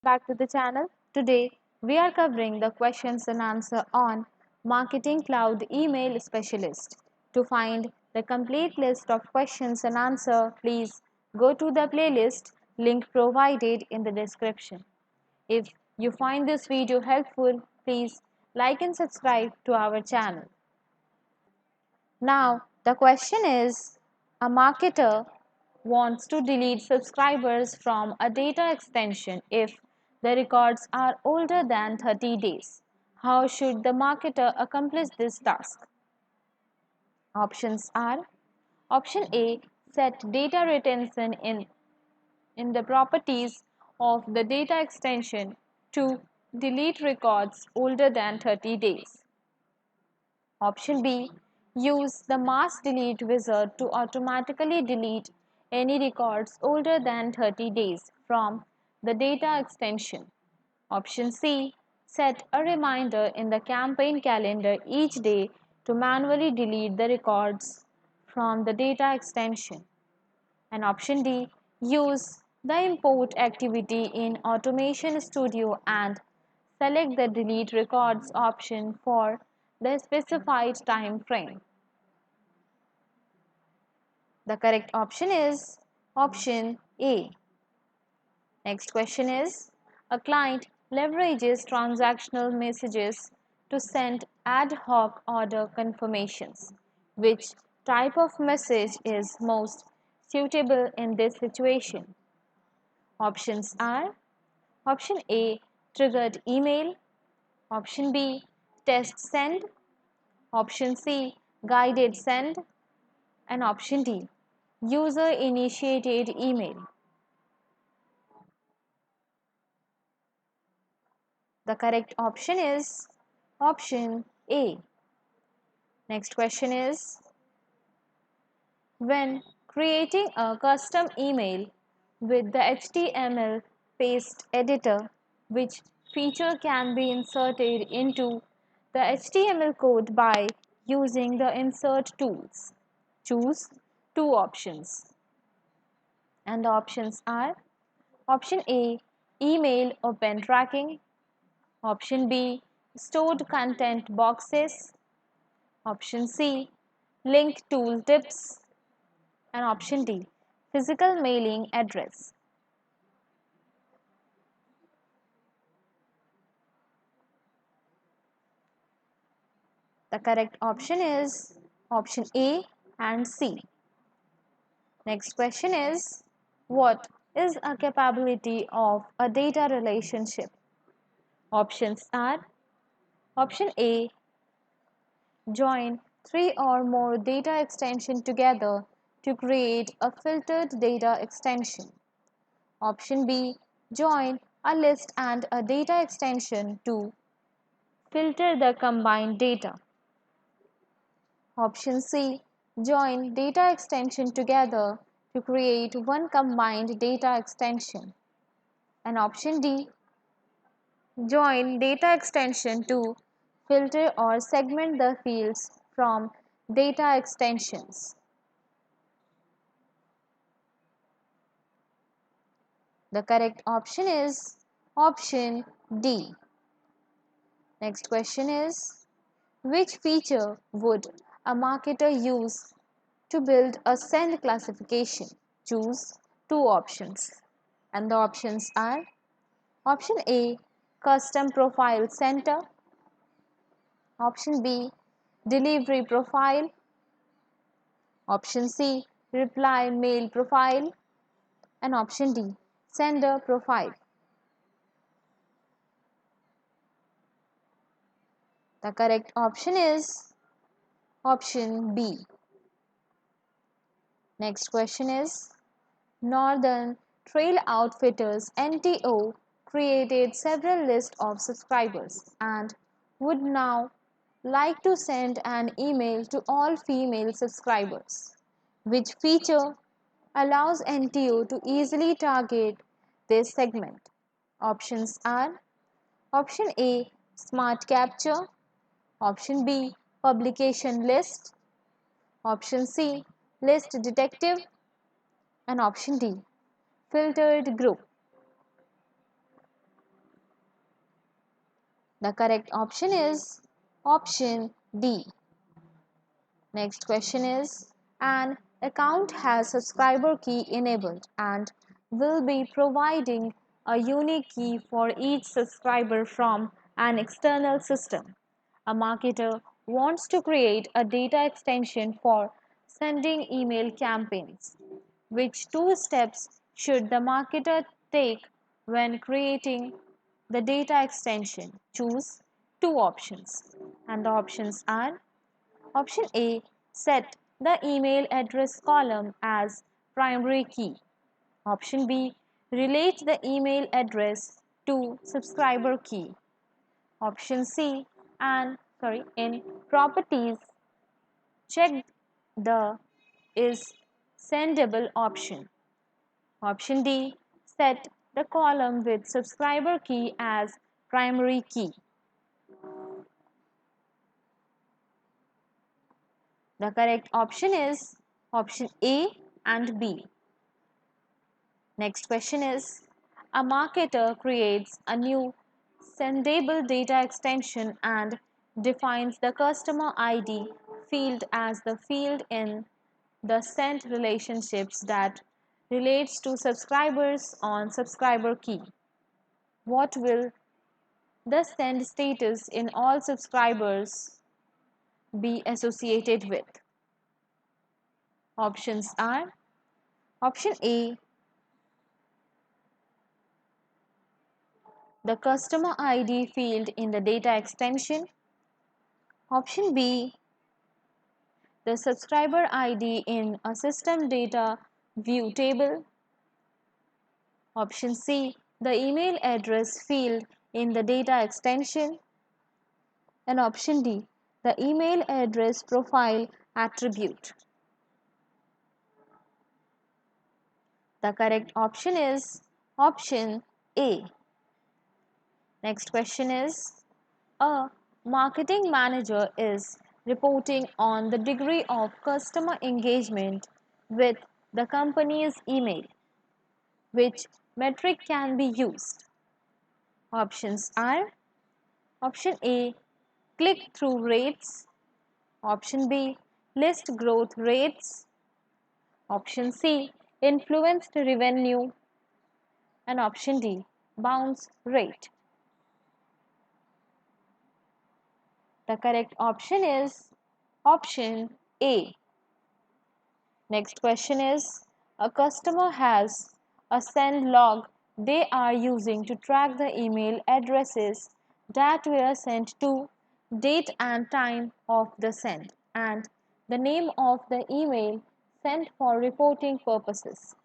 back to the channel. Today we are covering the questions and answer on Marketing Cloud Email Specialist. To find the complete list of questions and answer, please go to the playlist link provided in the description. If you find this video helpful, please like and subscribe to our channel. Now, the question is, a marketer wants to delete subscribers from a data extension if the records are older than 30 days. How should the marketer accomplish this task? Options are: Option A, set data retention in the properties of the data extension to delete records older than 30 days. Option B, use the mass delete wizard to automatically delete any records older than 30 days from the data extension. Option C, set a reminder in the campaign calendar each day to manually delete the records from the data extension. And option D, use the import activity in Automation Studio and select the delete records option for the specified time frame. The correct option is option A. Next question is, a client leverages transactional messages to send ad hoc order confirmations. Which type of message is most suitable in this situation? Options are: Option A, triggered email. Option B, test send. Option C, guided send. And option D, user initiated email. The correct option is option A. Next question is, when creating a custom email with the HTML paste editor, which feature can be inserted into the HTML code by using the insert tools? Choose two options. And the options are: Option A, email open tracking. Option B, stored content boxes. Option C, link tool tips. And option D, physical mailing address. The correct option is option A and C. Next question is, what is a capability of a data relationship? Options are: Option A, join three or more data extensions together to create a filtered data extension. Option B, join a list and a data extension to filter the combined data. Option C, join data extension together to create one combined data extension. And option D, join data extension to filter or segment the fields from data extensions. The correct option is option D. Next question is, which feature would a marketer use to build a send classification? Choose two options. And the options are: Option A, custom profile center. Option B, delivery profile. Option C, reply mail profile. And option D, sender profile. The correct option is option B. Next question is, Northern Trail Outfitters NTO created several lists of subscribers and would now like to send an email to all female subscribers. Which feature allows NTO to easily target this segment? Options are: Option A, Smart Capture. Option B, Publication List. Option C, List Detective. And option D, Filtered Group. The correct option is option D. Next question is, an account has subscriber key enabled and will be providing a unique key for each subscriber from an external system. A marketer wants to create a data extension for sending email campaigns. Which two steps should the marketer take when creating the data extension? Choose two options, and the options are: option A, set the email address column as primary key. Option B, relate the email address to subscriber key. Option C, in properties, check the is sendable option. Option D, set the column with subscriber key as primary key. The correct option is option A and B. Next question is, a marketer creates a new sendable data extension and defines the customer ID field as the field in the sent relationships that relates to subscribers on subscriber key. What will the send status in all subscribers be associated with? Options are: option A, the customer ID field in the data extension. Option B, the subscriber ID in a system data view table. Option C, the email address field in the data extension. And option D, the email address profile attribute. The correct option is option A. Next question is, a marketing manager is reporting on the degree of customer engagement with the company's email. Which metric can be used? Options are: option A, click-through rates. Option B, list growth rates. Option C, influenced revenue. And option D, bounce rate. The correct option is option A. Next question is, a customer has a send log they are using to track the email addresses that were sent to, date and time of the send, and the name of the email sent for reporting purposes.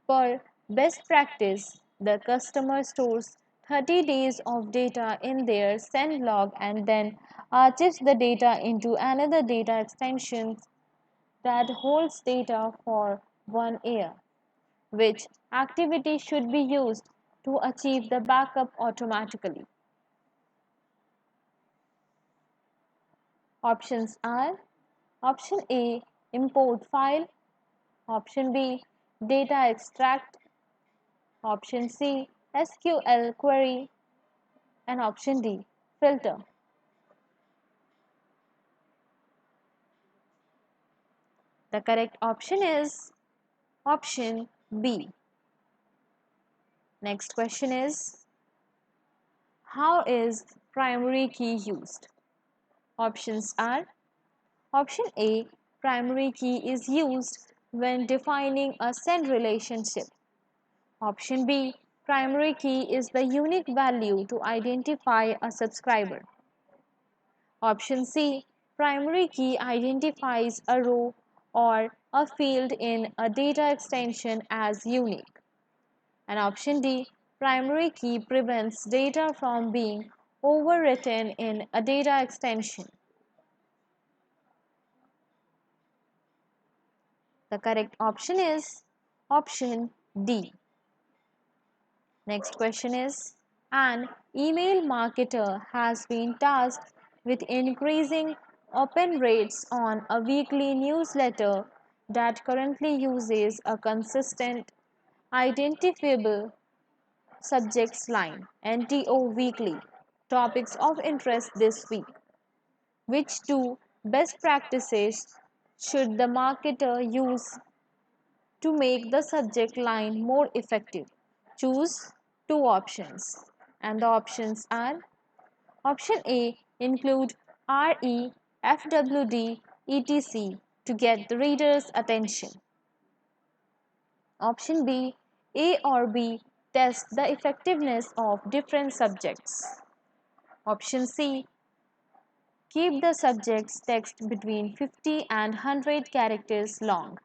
Per best practice, the customer stores 30 days of data in their send log and then archives the data into another data extension that holds data for 1 year. Which activity should be used to achieve the backup automatically? Options are: option A, import file. Option B, data extract. Option C, SQL query. And option D, filter. The correct option is option B. Next question is, how is primary key used? Options are: option A, primary key is used when defining a send relationship. Option B, primary key is the unique value to identify a subscriber. Option C, primary key identifies a row or a field in a data extension as unique. And option D, primary key prevents data from being overwritten in a data extension. The correct option is option D. Next question is, an email marketer has been tasked with increasing open rates on a weekly newsletter that currently uses a consistent identifiable subjects line (NTO weekly). Topics of interest this week. Which two best practices should the marketer use to make the subject line more effective? Choose two options. And the options are: option A, include RE, FWD, etc. to get the reader's attention. Option B, A or B, test the effectiveness of different subjects. Option C, keep the subject's text between 50 and 100 characters long.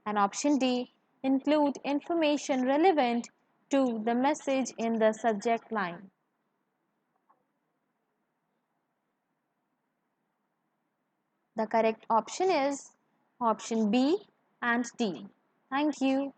And option D, include information relevant to the message in the subject line. The correct option is option B and D. Thank you.